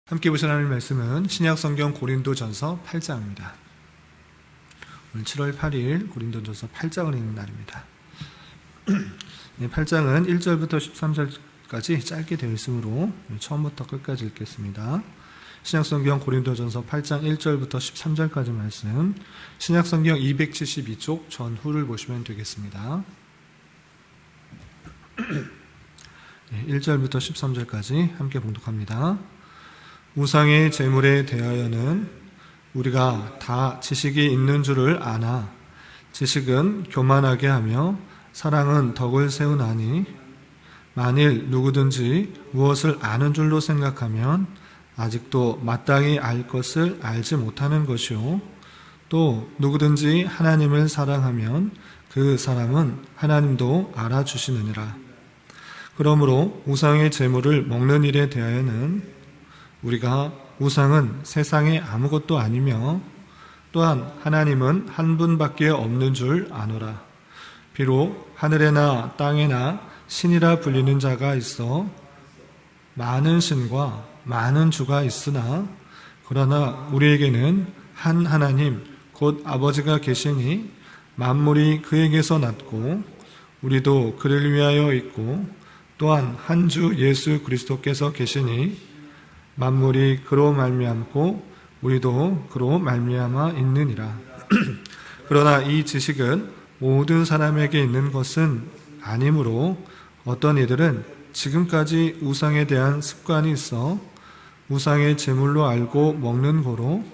함께 보실 하나님의 말씀은 신약성경 고린도전서 8장입니다. 오늘 7월 8일 고린도전서 8장을 읽는 날입니다. 8장은 1절부터 13절까지 짧게 되어 있으므로 처음부터 끝까지 읽겠습니다. 신약성경 고린도전서 8장 1절부터 13절까지 말씀, 신약성경 272쪽 전후를 보시면 되겠습니다. 1절부터 13절까지 함께 봉독합니다. 우상의 제물에 대하여는 우리가 다 지식이 있는 줄을 아나 지식은 교만하게 하며 사랑은 덕을 세우나니 만일 누구든지 무엇을 아는 줄로 생각하면 아직도 마땅히 알 것을 알지 못하는 것이요 또 누구든지 하나님을 사랑하면 그 사람은 하나님도 알아주시느니라. 그러므로 우상의 제물을 먹는 일에 대하여는 우리가 우상은 세상에 아무것도 아니며 또한 하나님은 한 분밖에 없는 줄 아노라. 비록 하늘에나 땅에나 신이라 불리는 자가 있어 많은 신과 많은 주가 있으나 그러나 우리에게는 한 하나님 곧 아버지가 계시니 만물이 그에게서 났고 우리도 그를 위하여 있고 또한 한 주 예수 그리스도께서 계시니 만물이 그로 말미암고 우리도 그로 말미암아 있느니라. 그러나 이 지식은 모든 사람에게 있는 것은 아니므로 어떤 이들은 지금까지 우상에 대한 습관이 있어 우상의 제물로 알고 먹는 고로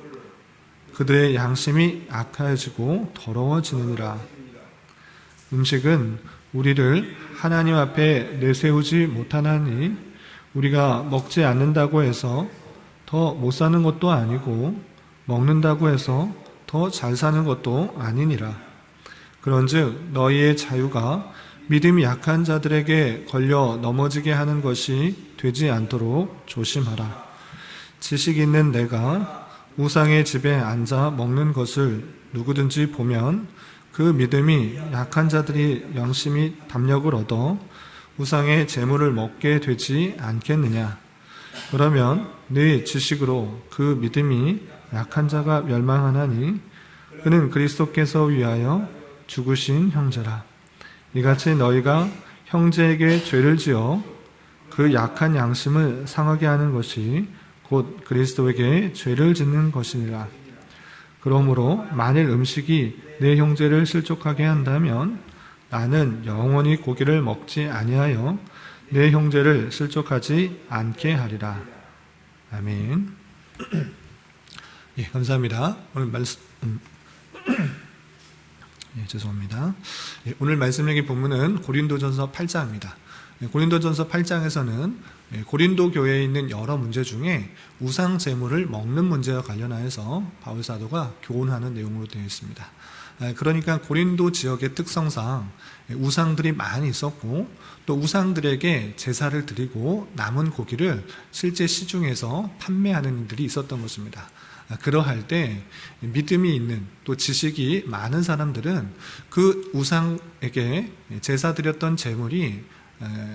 그들의 양심이 악해지고 더러워지느니라. 음식은 우리를 하나님 앞에 내세우지 못하나니 우리가 먹지 않는다고 해서 더 못 사는 것도 아니고 먹는다고 해서 더 잘 사는 것도 아니니라. 그런즉 너희의 자유가 믿음이 약한 자들에게 걸려 넘어지게 하는 것이 되지 않도록 조심하라. 지식 있는 내가 우상의 집에 앉아 먹는 것을 누구든지 보면 그 믿음이 약한 자들이 양심이 담력을 얻어 우상의 제물을 먹게 되지 않겠느냐. 그러면 네 지식으로 그 믿음이 약한 자가 멸망하나니 그는 그리스도께서 위하여 죽으신 형제라. 이같이 너희가 형제에게 죄를 지어 그 약한 양심을 상하게 하는 것이 곧 그리스도에게 죄를 짓는 것이니라. 그러므로 만일 음식이 내 형제를 실족하게 한다면 나는 영원히 고기를 먹지 아니하여 내 형제를 실족하지 않게 하리라. 아멘. 예, 감사합니다. 오늘 말씀 죄송합니다. 예, 오늘 말씀의 본문은 고린도전서 8장입니다. 고린도전서 8장에서는 고린도 교회에 있는 여러 문제 중에 우상 제물을 먹는 문제와 관련하여서 바울 사도가 교훈하는 내용으로 되어 있습니다. 그러니까 고린도 지역의 특성상 우상들이 많이 있었고 또 우상들에게 제사를 드리고 남은 고기를 실제 시중에서 판매하는 일들이 있었던 것입니다. 그러할 때 믿음이 있는 또 지식이 많은 사람들은 그 우상에게 제사 드렸던 제물이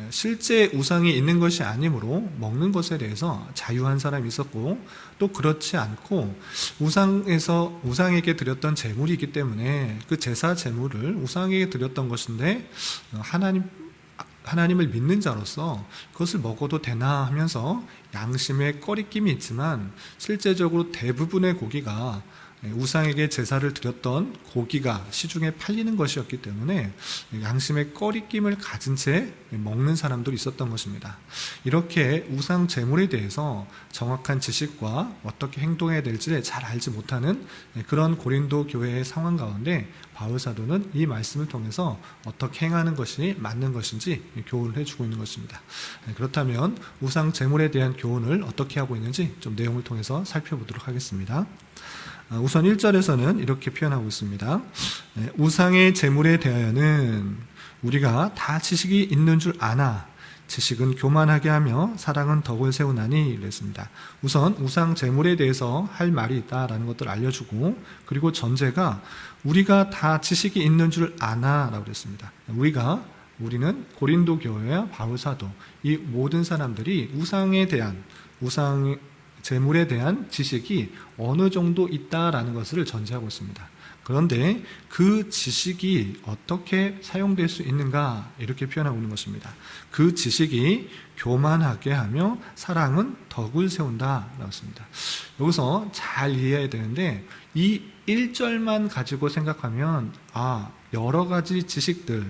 실제 우상이 있는 것이 아니므로 먹는 것에 대해서 자유한 사람이 있었고 또 그렇지 않고 우상에게 드렸던 제물이 있기 때문에 그 제사 제물을 우상에게 드렸던 것인데 하나님을 믿는 자로서 그것을 먹어도 되나 하면서 양심에 꺼리낌이 있지만 실제적으로 대부분의 고기가 우상에게 제사를 드렸던 고기가 시중에 팔리는 것이었기 때문에 양심의 꺼리낌을 가진 채 먹는 사람들이 있었던 것입니다. 이렇게 우상 제물에 대해서 정확한 지식과 어떻게 행동해야 될지 잘 알지 못하는 그런 고린도 교회의 상황 가운데 바울 사도는 이 말씀을 통해서 어떻게 행하는 것이 맞는 것인지 교훈을 해주고 있는 것입니다. 그렇다면 우상 제물에 대한 교훈을 어떻게 하고 있는지 좀 내용을 통해서 살펴보도록 하겠습니다. 우선 1절에서는 이렇게 표현하고 있습니다. 우상의 제물에 대하여는 우리가 다 지식이 있는 줄 아나 지식은 교만하게 하며 사랑은 덕을 세우나니 이랬습니다. 우선 우상 제물에 대해서 할 말이 있다라는 것들을 알려주고 그리고 전제가 우리가 다 지식이 있는 줄 아나 라고 그랬습니다. 우리는 고린도 교회와 바울 사도 이 모든 사람들이 우상에 대한 재물에 대한 지식이 어느 정도 있다라는 것을 전제하고 있습니다. 그런데 그 지식이 어떻게 사용될 수 있는가 이렇게 표현하고 있는 것입니다. 그 지식이 교만하게 하며 사랑은 덕을 세운다라고 했습니다. 여기서 잘 이해해야 되는데 이 1절만 가지고 생각하면 여러 가지 지식들,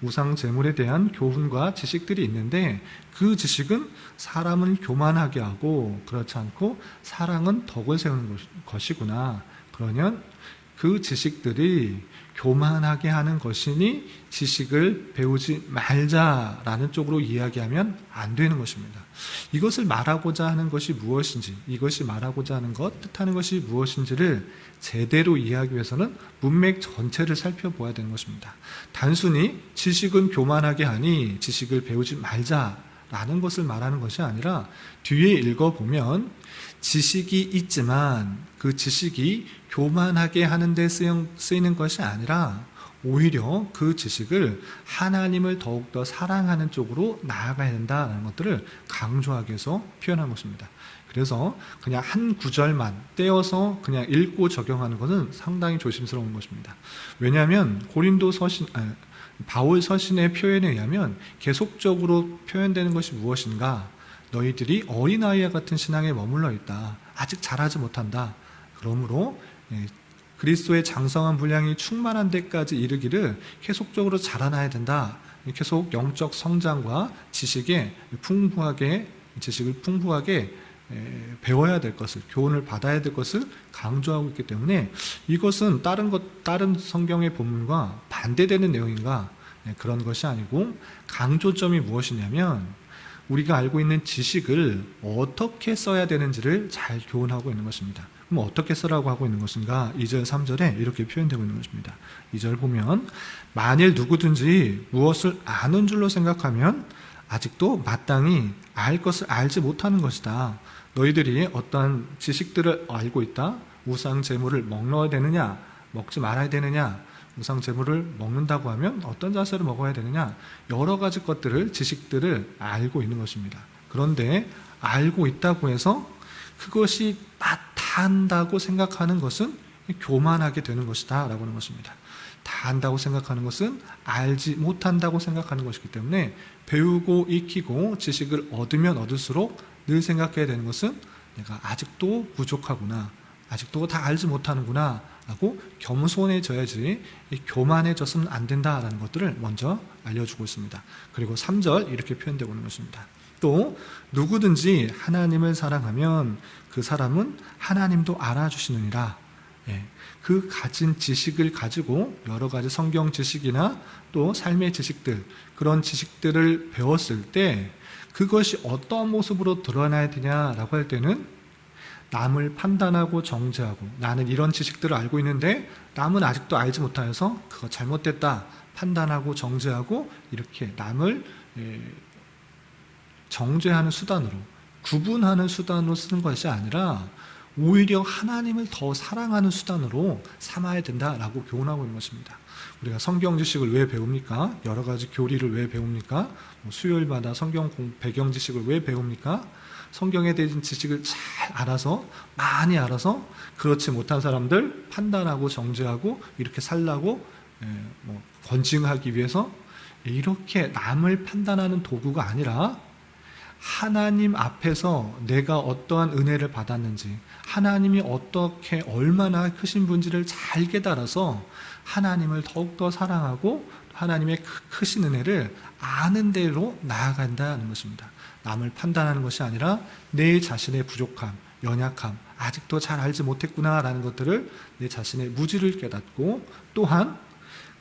우상 제물에 대한 교훈과 지식들이 있는데 그 지식은 사람을 교만하게 하고 그렇지 않고 사랑은 덕을 세우는 것이구나. 그러면 그 지식들이 교만하게 하는 것이니 지식을 배우지 말자라는 쪽으로 이야기하면 안 되는 것입니다. 이것을 말하고자 하는 것이 무엇인지, 이것이 말하고자 하는 것, 뜻하는 것이 무엇인지를 제대로 이해하기 위해서는 문맥 전체를 살펴보아야 되는 것입니다. 단순히 지식은 교만하게 하니 지식을 배우지 말자라는 것을 말하는 것이 아니라 뒤에 읽어보면 지식이 있지만 그 지식이 교만하게 하는 데 쓰이는 것이 아니라 오히려 그 지식을 하나님을 더욱더 사랑하는 쪽으로 나아가야 된다는 것들을 강조하기 위해서 표현한 것입니다. 그래서 그냥 한 구절만 떼어서 그냥 읽고 적용하는 것은 상당히 조심스러운 것입니다. 왜냐하면 바울 서신의 표현에 의하면 계속적으로 표현되는 것이 무엇인가? 너희들이 어린아이와 같은 신앙에 머물러 있다. 아직 자라지 못한다. 그러므로 그리스도의 장성한 분량이 충만한 데까지 이르기를 계속적으로 자라나야 된다. 계속 영적 성장과 지식을 풍부하게 배워야 될 것을, 교훈을 받아야 될 것을 강조하고 있기 때문에 이것은 다른 성경의 본문과 반대되는 내용인가? 그런 것이 아니고 강조점이 무엇이냐면 우리가 알고 있는 지식을 어떻게 써야 되는지를 잘 교훈하고 있는 것입니다. 그럼 어떻게 쓰라고 하고 있는 것인가? 2절, 3절에 이렇게 표현되고 있는 것입니다. 2절 보면 만일 누구든지 무엇을 아는 줄로 생각하면 아직도 마땅히 알 것을 알지 못하는 것이다. 너희들이 어떠한 지식들을 알고 있다? 우상 제물을 먹어야 되느냐? 먹지 말아야 되느냐? 우상 제물을 먹는다고 하면 어떤 자세로 먹어야 되느냐? 여러 가지 지식들을 알고 있는 것입니다. 그런데 알고 있다고 해서 그것이 다 안다고 생각하는 것은 교만하게 되는 것이다 라고 하는 것입니다. 다 안다고 생각하는 것은 알지 못한다고 생각하는 것이기 때문에 배우고 익히고 지식을 얻으면 얻을수록 늘 생각해야 되는 것은 내가 아직도 부족하구나, 아직도 다 알지 못하는구나 라고 겸손해져야지 교만해져서는 안 된다라는 것들을 먼저 알려주고 있습니다. 그리고 3절 이렇게 표현되고 있는 것입니다. 또 누구든지 하나님을 사랑하면 그 사람은 하나님도 알아주시느니라. 그 가진 지식을 가지고 여러 가지 성경 지식이나 또 삶의 지식들, 그런 지식들을 배웠을 때 그것이 어떤 모습으로 드러나야 되냐라고 할 때는 남을 판단하고 정죄하고, 나는 이런 지식들을 알고 있는데 남은 아직도 알지 못하여서 그거 잘못됐다 판단하고 정죄하고, 이렇게 남을 정죄하는 수단으로, 구분하는 수단으로 쓰는 것이 아니라 오히려 하나님을 더 사랑하는 수단으로 삼아야 된다라고 교훈하고 있는 것입니다. 우리가 성경 지식을 왜 배웁니까? 여러 가지 교리를 왜 배웁니까? 수요일마다 성경 배경 지식을 왜 배웁니까? 성경에 대한 지식을 잘 알아서, 많이 알아서 그렇지 못한 사람들 판단하고 정죄하고 이렇게 살라고 권징하기 위해서, 이렇게 남을 판단하는 도구가 아니라 하나님 앞에서 내가 어떠한 은혜를 받았는지, 하나님이 어떻게 얼마나 크신 분지를 잘 깨달아서 하나님을 더욱더 사랑하고 하나님의 크신 은혜를 아는 대로 나아간다는 것입니다. 남을 판단하는 것이 아니라 내 자신의 부족함, 연약함, 아직도 잘 알지 못했구나라는 것들을, 내 자신의 무지를 깨닫고, 또한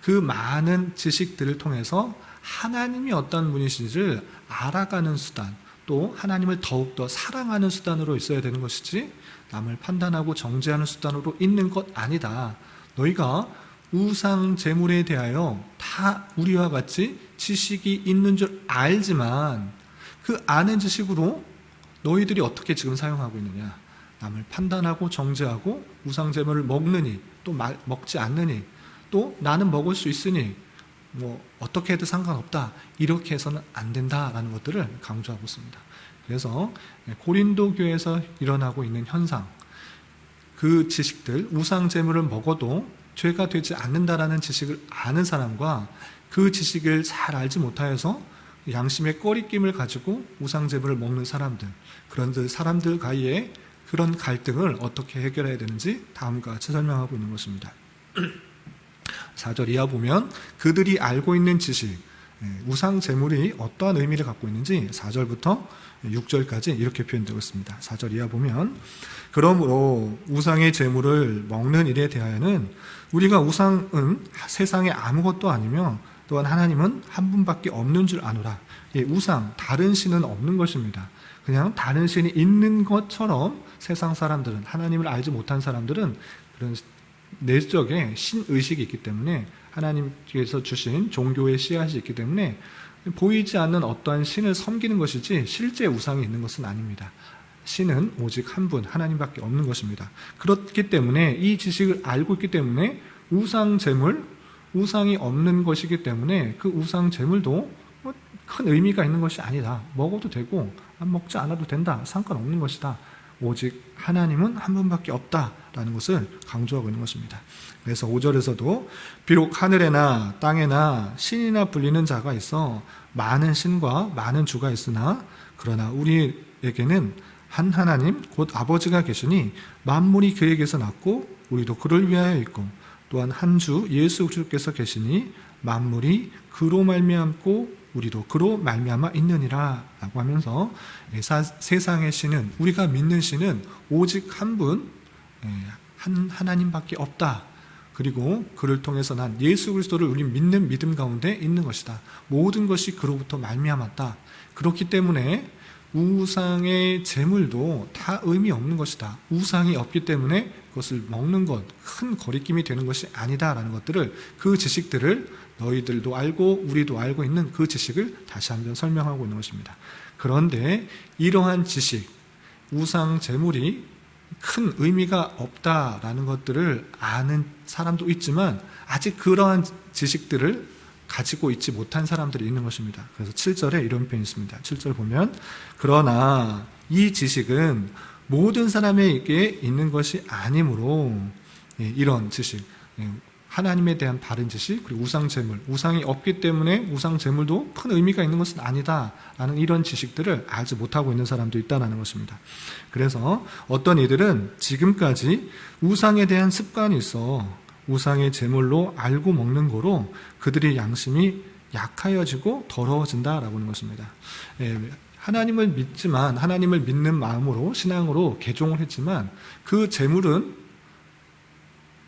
그 많은 지식들을 통해서 하나님이 어떤 분이신지를 알아가는 수단, 또 하나님을 더욱더 사랑하는 수단으로 있어야 되는 것이지 남을 판단하고 정죄하는 수단으로 있는 것 아니다. 너희가 우상 제물에 대하여 다 우리와 같이 지식이 있는 줄 알지만 그 아는 지식으로 너희들이 어떻게 지금 사용하고 있느냐? 남을 판단하고 정죄하고 우상 제물을 먹느니 또 먹지 않느니, 또 나는 먹을 수 있으니 어떻게 해도 상관없다, 이렇게 해서는 안 된다라는 것들을 강조하고 있습니다. 그래서 고린도 교회에서 일어나고 있는 현상, 그 지식들, 우상 제물을 먹어도 죄가 되지 않는다라는 지식을 아는 사람과 그 지식을 잘 알지 못하여서 양심의 꺼리낌을 가지고 우상 제물을 먹는 사람들, 그런 사람들 사이에 그런 갈등을 어떻게 해결해야 되는지 다음과 같이 설명하고 있는 것입니다. 4절 이하 보면 그들이 알고 있는 지식, 우상 제물이 어떠한 의미를 갖고 있는지 4절부터 6절까지 이렇게 표현되고 있습니다. 4절 이하 보면 그러므로 우상의 제물을 먹는 일에 대하여는 우리가 우상은 세상에 아무것도 아니며 또한 하나님은 한 분밖에 없는 줄 아노라. 우상, 다른 신은 없는 것입니다. 그냥 다른 신이 있는 것처럼 세상 사람들은, 하나님을 알지 못한 사람들은 그런 내적에 신의식이 있기 때문에, 하나님께서 주신 종교의 씨앗이 있기 때문에 보이지 않는 어떠한 신을 섬기는 것이지 실제 우상이 있는 것은 아닙니다. 신은 오직 한 분, 하나님밖에 없는 것입니다. 그렇기 때문에 이 지식을 알고 있기 때문에 우상 제물, 우상이 없는 것이기 때문에 그 우상 제물도 큰 의미가 있는 것이 아니다. 먹어도 되고 먹지 않아도 된다. 상관없는 것이다. 오직 하나님은 한 분밖에 없다라는 것을 강조하고 있는 것입니다. 그래서 5절에서도 비록 하늘에나 땅에나 신이나 불리는 자가 있어 많은 신과 많은 주가 있으나 그러나 우리에게는 한 하나님 곧 아버지가 계시니 만물이 그에게서 났고 우리도 그를 위하여 있고 또한 한 주 예수 그리스도께서 계시니 만물이 그로 말미암고 우리도 그로 말미암아 있느니라 라고 하면서 세상의 신은, 우리가 믿는 신은 오직 한 분, 한 하나님밖에 없다. 그리고 그를 통해서 난 예수 그리스도를 우리 믿는 믿음 가운데 있는 것이다. 모든 것이 그로부터 말미암았다. 그렇기 때문에 우상의 제물도 다 의미 없는 것이다. 우상이 없기 때문에 그것을 먹는 것, 큰 거리낌이 되는 것이 아니다라는 것들을, 그 지식들을 너희들도 알고 우리도 알고 있는 그 지식을 다시 한번 설명하고 있는 것입니다. 그런데 이러한 지식, 우상 제물이 큰 의미가 없다라는 것들을 아는 사람도 있지만 아직 그러한 지식들을 가지고 있지 못한 사람들이 있는 것입니다. 그래서 7절에 이런 표현이 있습니다. 7절 보면 그러나 이 지식은 모든 사람에게 있는 것이 아니므로, 이런 지식, 하나님에 대한 바른 지식, 그리고 우상 제물, 우상이 없기 때문에 우상 제물도 큰 의미가 있는 것은 아니다라는 이런 지식들을 알지 못하고 있는 사람도 있다는 것입니다. 그래서 어떤 이들은 지금까지 우상에 대한 습관이 있어 우상의 제물로 알고 먹는 거로 그들의 양심이 약하여지고 더러워진다라고 하는 것입니다. 하나님을 믿지만, 하나님을 믿는 마음으로, 신앙으로 개종을 했지만 그 제물은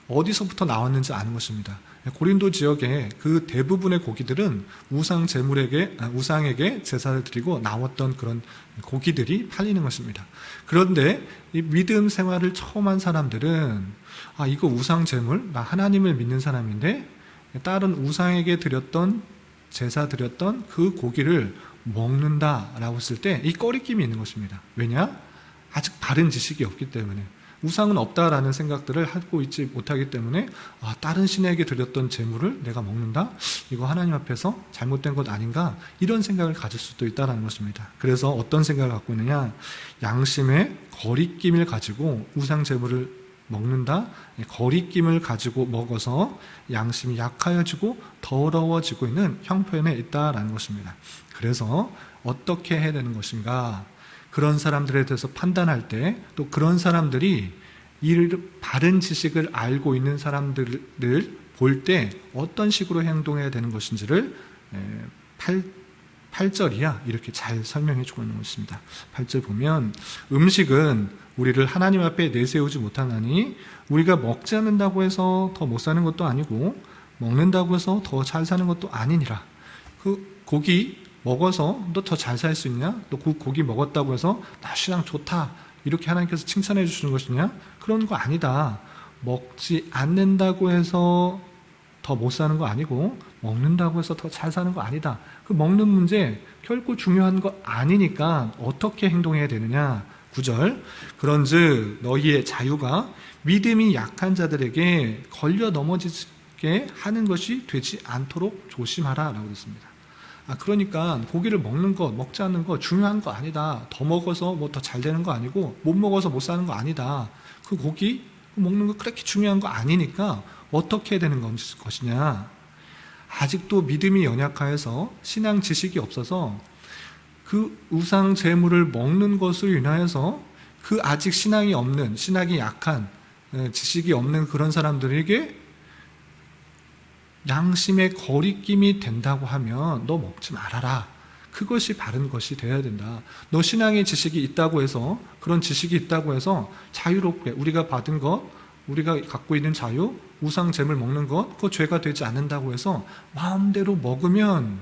어디서부터 나왔는지 아는 것입니다. 고린도 지역의 그 대부분의 고기들은 우상에게 제사를 드리고 나왔던 그런 고기들이 팔리는 것입니다. 그런데 이 믿음 생활을 처음 한 사람들은, 이거 우상 제물, 나 하나님을 믿는 사람인데 다른 우상에게 제사 드렸던 그 고기를 먹는다라고 했을 때 이 꺼리낌이 있는 것입니다. 왜냐? 아직 바른 지식이 없기 때문에, 우상은 없다라는 생각들을 하고 있지 못하기 때문에 다른 신에게 드렸던 제물을 내가 먹는다? 이거 하나님 앞에서 잘못된 것 아닌가? 이런 생각을 가질 수도 있다는 것입니다. 그래서 어떤 생각을 갖고 있느냐? 양심의 거리낌을 가지고 우상 제물을 먹는다? 거리낌을 가지고 먹어서 양심이 약하여지고 더러워지고 있는 형편에 있다는 것입니다. 그래서 어떻게 해야 되는 것인가? 그런 사람들에 대해서 판단할 때, 또 그런 사람들이 이 바른 지식을 알고 있는 사람들을 볼 때 어떤 식으로 행동해야 되는 것인지를 8절 이하 이렇게 잘 설명해 주고 있는 것입니다. 8절 보면 음식은 우리를 하나님 앞에 내세우지 못하나니 우리가 먹지 않는다고 해서 더 못 사는 것도 아니고 먹는다고 해서 더 잘 사는 것도 아니니라. 그 고기 먹어서 너 더 잘 살 수 있냐? 너 그 고기 먹었다고 해서 나 신앙 좋다 이렇게 하나님께서 칭찬해 주시는 것이냐? 그런 거 아니다. 먹지 않는다고 해서 더 못 사는 거 아니고 먹는다고 해서 더 잘 사는 거 아니다. 그 먹는 문제 결코 중요한 거 아니니까 어떻게 행동해야 되느냐? 9절 그런즉 너희의 자유가 믿음이 약한 자들에게 걸려 넘어지게 하는 것이 되지 않도록 조심하라 라고 했습니다. 그러니까 고기를 먹는 것, 먹지 않는 거 중요한 거 아니다. 더 먹어서 뭐 더 잘 되는 거 아니고 못 먹어서 못 사는 거 아니다. 그 고기 먹는 거 그렇게 중요한 거 아니니까 어떻게 해야 되는 것이냐. 아직도 믿음이 연약하여서 신앙 지식이 없어서 그 우상 제물을 먹는 것으로 인하여서 그 아직 신앙이 없는, 신학이 약한, 지식이 없는 그런 사람들에게 양심의 거리낌이 된다고 하면 너 먹지 말아라. 그것이 바른 것이 되어야 된다. 너 신앙의 지식이 있다고 해서, 그런 지식이 있다고 해서 자유롭게 우리가 받은 것, 우리가 갖고 있는 자유, 우상 제물 먹는 것, 그거 죄가 되지 않는다고 해서 마음대로 먹으면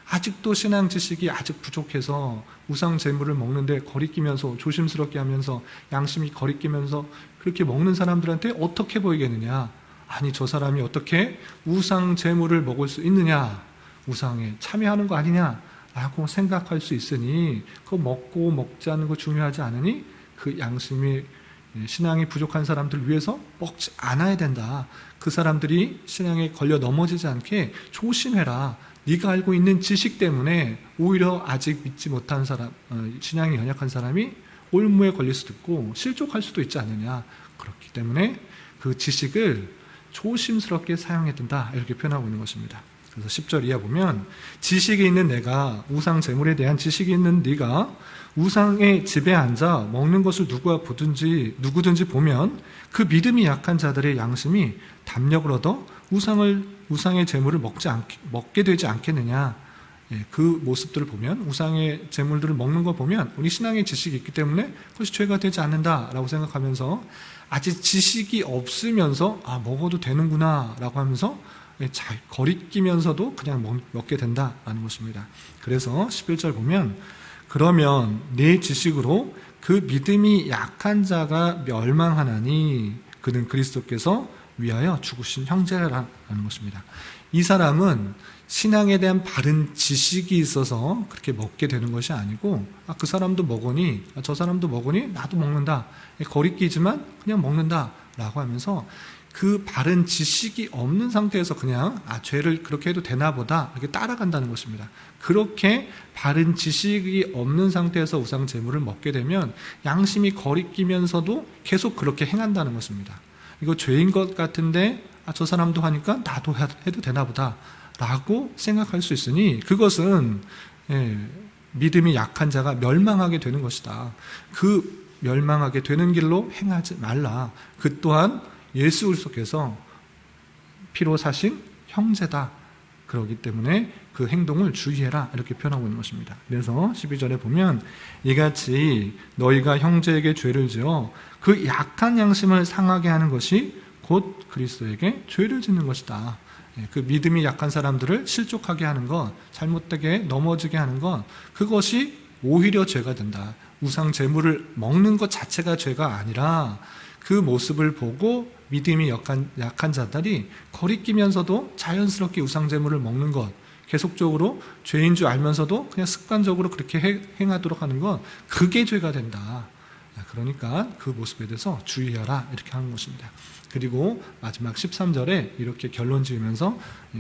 아직도 신앙 지식이 아직 부족해서 우상 제물을 먹는데 거리끼면서 조심스럽게 하면서 양심이 거리끼면서 그렇게 먹는 사람들한테 어떻게 보이겠느냐. 아니 저 사람이 어떻게 우상 제물을 먹을 수 있느냐, 우상에 참여하는 거 아니냐 라고 생각할 수 있으니 그거 먹고 먹지 않는 거 중요하지 않으니 그 양심이 신앙이 부족한 사람들 위해서 먹지 않아야 된다. 그 사람들이 신앙에 걸려 넘어지지 않게 조심해라. 네가 알고 있는 지식 때문에 오히려 아직 믿지 못한 사람, 신앙이 연약한 사람이 올무에 걸릴 수도 있고 실족할 수도 있지 않느냐. 그렇기 때문에 그 지식을 조심스럽게 사용해야 된다. 이렇게 표현하고 있는 것입니다. 그래서 10절 이하 보면 지식이 있는 내가, 우상 제물에 대한 지식이 있는 네가 우상의 집에 앉아 먹는 것을 누구든지 보면 그 믿음이 약한 자들의 양심이 담력을 얻어 우상의 제물을 먹게 되지 않겠느냐. 그 모습들을 보면, 우상의 제물들을 먹는 거 보면 우리 신앙의 지식이 있기 때문에 그것이 죄가 되지 않는다라고 생각하면서 아직 지식이 없으면서 먹어도 되는구나 라고 하면서 잘 거리끼면서도 그냥 먹게 된다라는 것입니다. 그래서 11절 보면 그러면 내 지식으로 그 믿음이 약한 자가 멸망하나니 그는 그리스도께서 위하여 죽으신 형제라는 것입니다. 이 사람은 신앙에 대한 바른 지식이 있어서 그렇게 먹게 되는 것이 아니고 그 사람도 먹으니 저 사람도 먹으니 나도 먹는다. 거리끼지만 그냥 먹는다 라고 하면서 그 바른 지식이 없는 상태에서 그냥 죄를 그렇게 해도 되나 보다 이렇게 따라간다는 것입니다. 그렇게 바른 지식이 없는 상태에서 우상 제물을 먹게 되면 양심이 거리끼면서도 계속 그렇게 행한다는 것입니다. 이거 죄인 것 같은데 저 사람도 하니까 나도 해도 되나 보다 라고 생각할 수 있으니 그것은 믿음이 약한 자가 멸망하게 되는 것이다. 그 멸망하게 되는 길로 행하지 말라. 그 또한 예수 그리스도께서 피로 사신 형제다. 그렇기 때문에 그 행동을 주의해라 이렇게 표현하고 있는 것입니다. 그래서 12절에 보면 이같이 너희가 형제에게 죄를 지어 그 약한 양심을 상하게 하는 것이 곧 그리스도에게 죄를 짓는 것이다. 그 믿음이 약한 사람들을 실족하게 하는 것, 잘못되게 넘어지게 하는 것, 그것이 오히려 죄가 된다. 우상 제물을 먹는 것 자체가 죄가 아니라 그 모습을 보고 믿음이 약한 자들이 거리끼면서도 자연스럽게 우상 제물을 먹는 것, 계속적으로 죄인 줄 알면서도 그냥 습관적으로 그렇게 행하도록 하는 것, 그게 죄가 된다. 그러니까 그 모습에 대해서 주의하라 이렇게 하는 것입니다. 그리고 마지막 13절에 이렇게 결론 지으면서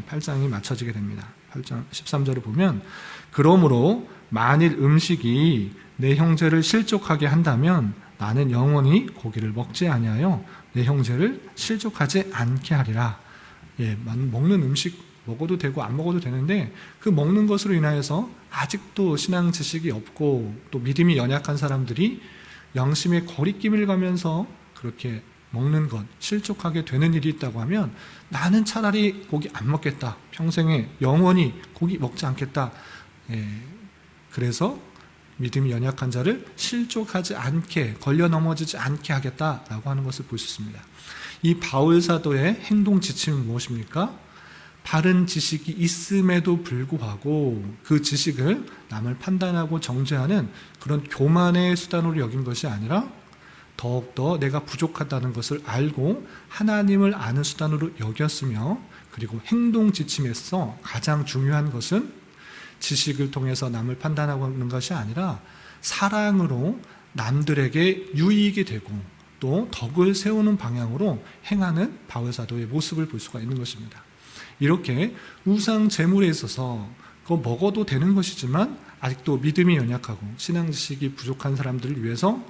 8장이 맞춰지게 됩니다. 8장 13절을 보면 그러므로 만일 음식이 내 형제를 실족하게 한다면 나는 영원히 고기를 먹지 아니하여 내 형제를 실족하지 않게 하리라. 먹는 음식 먹어도 되고 안 먹어도 되는데 그 먹는 것으로 인하여서 아직도 신앙 지식이 없고 또 믿음이 연약한 사람들이 양심의 거리낌을 가면서 그렇게 먹는 것, 실족하게 되는 일이 있다고 하면 나는 차라리 고기 안 먹겠다. 평생에 영원히 고기 먹지 않겠다. 그래서 믿음이 연약한 자를 실족하지 않게, 걸려 넘어지지 않게 하겠다라고 하는 것을 볼 수 있습니다. 이 바울 사도의 행동 지침은 무엇입니까? 바른 지식이 있음에도 불구하고 그 지식을 남을 판단하고 정죄하는 그런 교만의 수단으로 여긴 것이 아니라 더욱더 내가 부족하다는 것을 알고 하나님을 아는 수단으로 여겼으며, 그리고 행동 지침에서 가장 중요한 것은 지식을 통해서 남을 판단하고 하는 것이 아니라 사랑으로 남들에게 유익이 되고 또 덕을 세우는 방향으로 행하는 바울 사도의 모습을 볼 수가 있는 것입니다. 이렇게 우상 제물에 있어서 그거 먹어도 되는 것이지만 아직도 믿음이 연약하고 신앙 지식이 부족한 사람들을 위해서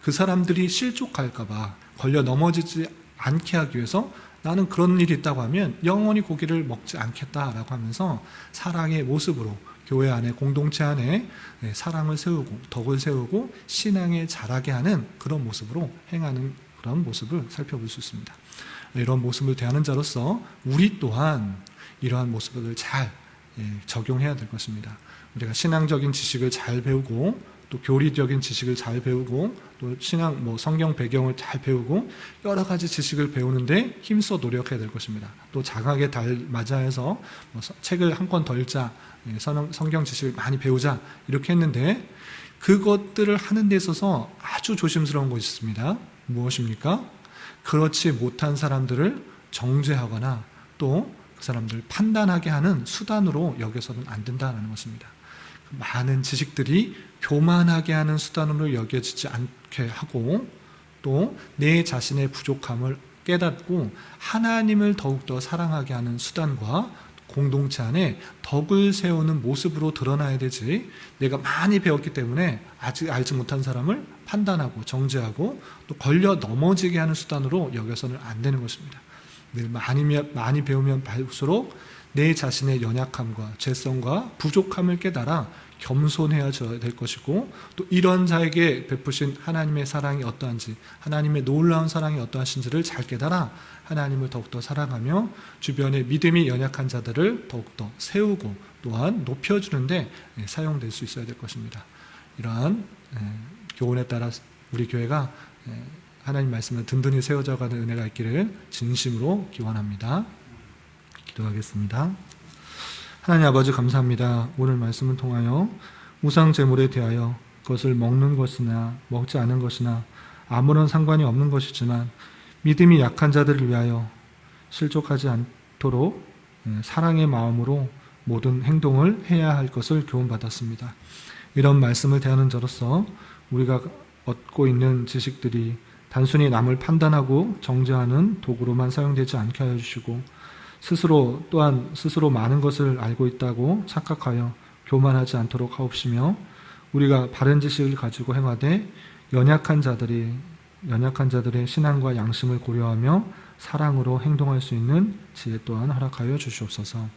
그 사람들이 실족할까봐 걸려 넘어지지 않게 하기 위해서 나는 그런 일이 있다고 하면 영원히 고기를 먹지 않겠다라고 하면서 사랑의 모습으로 교회 안에 공동체 안에 사랑을 세우고 덕을 세우고 신앙에 자라게 하는 그런 모습으로 행하는 그런 모습을 살펴볼 수 있습니다. 이런 모습을 대하는 자로서 우리 또한 이러한 모습을 잘 적용해야 될 것입니다. 우리가 신앙적인 지식을 잘 배우고 또 교리적인 지식을 잘 배우고 또 신앙 성경 배경을 잘 배우고 여러 가지 지식을 배우는데 힘써 노력해야 될 것입니다. 또 장학에 맞아해서 책을 한 권 더 읽자, 성경 지식을 많이 배우자 이렇게 했는데 그것들을 하는 데 있어서 아주 조심스러운 것이 있습니다. 무엇입니까? 그렇지 못한 사람들을 정죄하거나 또 그 사람들을 판단하게 하는 수단으로 여겨서는 안 된다는 것입니다. 많은 지식들이 교만하게 하는 수단으로 여겨지지 않게 하고 또 내 자신의 부족함을 깨닫고 하나님을 더욱더 사랑하게 하는 수단과 공동체 안에 덕을 세우는 모습으로 드러나야 되지, 내가 많이 배웠기 때문에 아직 알지 못한 사람을 판단하고 정죄하고 또 걸려 넘어지게 하는 수단으로 여겨서는 안 되는 것입니다. 늘 많이 배우면 배울수록 내 자신의 연약함과 죄성과 부족함을 깨달아 겸손해야 될 것이고 또 이런 자에게 베푸신 하나님의 사랑이 어떠한지, 하나님의 놀라운 사랑이 어떠하신지를 잘 깨달아 하나님을 더욱더 사랑하며 주변의 믿음이 연약한 자들을 더욱더 세우고 또한 높여주는데 사용될 수 있어야 될 것입니다. 이러한 교훈에 따라 우리 교회가 하나님 말씀을 든든히 세워져가는 은혜가 있기를 진심으로 기원합니다. 기도하겠습니다. 하나님 아버지 감사합니다. 오늘 말씀을 통하여 우상 제물에 대하여 그것을 먹는 것이나 먹지 않은 것이나 아무런 상관이 없는 것이지만 믿음이 약한 자들을 위하여 실족하지 않도록 사랑의 마음으로 모든 행동을 해야 할 것을 교훈받았습니다. 이런 말씀을 대하는 자로서 우리가 얻고 있는 지식들이 단순히 남을 판단하고 정죄하는 도구로만 사용되지 않게 하여 주시고 또한 스스로 많은 것을 알고 있다고 착각하여 교만하지 않도록 하옵시며 우리가 바른 지식을 가지고 행하되 연약한 자들의 신앙과 양심을 고려하며 사랑으로 행동할 수 있는 지혜 또한 허락하여 주시옵소서.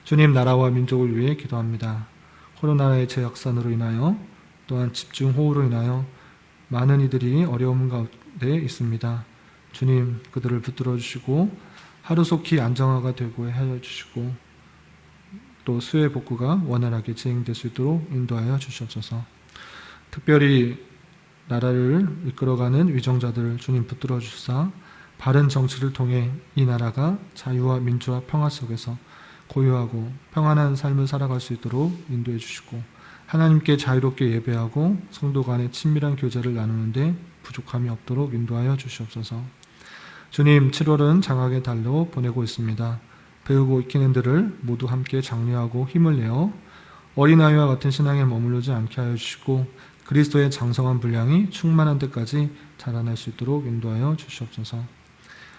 주님, 나라와 민족을 위해 기도합니다. 코로나의 재확산으로 인하여 또한 집중호우로 인하여 많은 이들이 어려움 가운데 있습니다. 주님, 그들을 붙들어 주시고 하루속히 안정화가 되고 하여 주시고 또 수해 복구가 원활하게 진행될 수 있도록 인도하여 주시옵소서. 특별히 나라를 이끌어가는 위정자들을 주님 붙들어 주시사 바른 정치를 통해 이 나라가 자유와 민주와 평화 속에서 고요하고 평안한 삶을 살아갈 수 있도록 인도해 주시고 하나님께 자유롭게 예배하고 성도 간의 친밀한 교제를 나누는데 부족함이 없도록 인도하여 주시옵소서. 주님, 7월은 장학의 달로 보내고 있습니다. 배우고 익히는 들을 모두 함께 장려하고 힘을 내어 어린아이와 같은 신앙에 머무르지 않게 하여 주시고 그리스도의 장성한 분량이 충만한 데까지 자라날 수 있도록 인도하여 주시옵소서.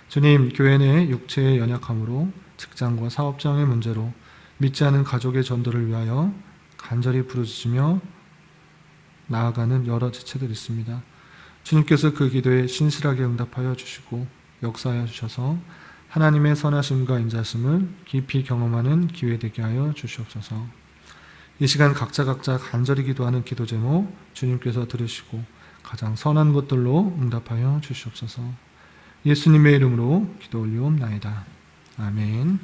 주님, 교회 내 육체의 연약함으로 직장과 사업장의 문제로 믿지 않은 가족의 전도를 위하여 간절히 부르짖으며 나아가는 여러 지체들이 있습니다. 주님께서 그 기도에 신실하게 응답하여 주시고 역사하여 주셔서 하나님의 선하심과 인자심을 깊이 경험하는 기회 되게 하여 주시옵소서. 이 시간 각자 간절히 기도하는 기도 제목 주님께서 들으시고 가장 선한 것들로 응답하여 주시옵소서. 예수님의 이름으로 기도 올리옵나이다. 아멘.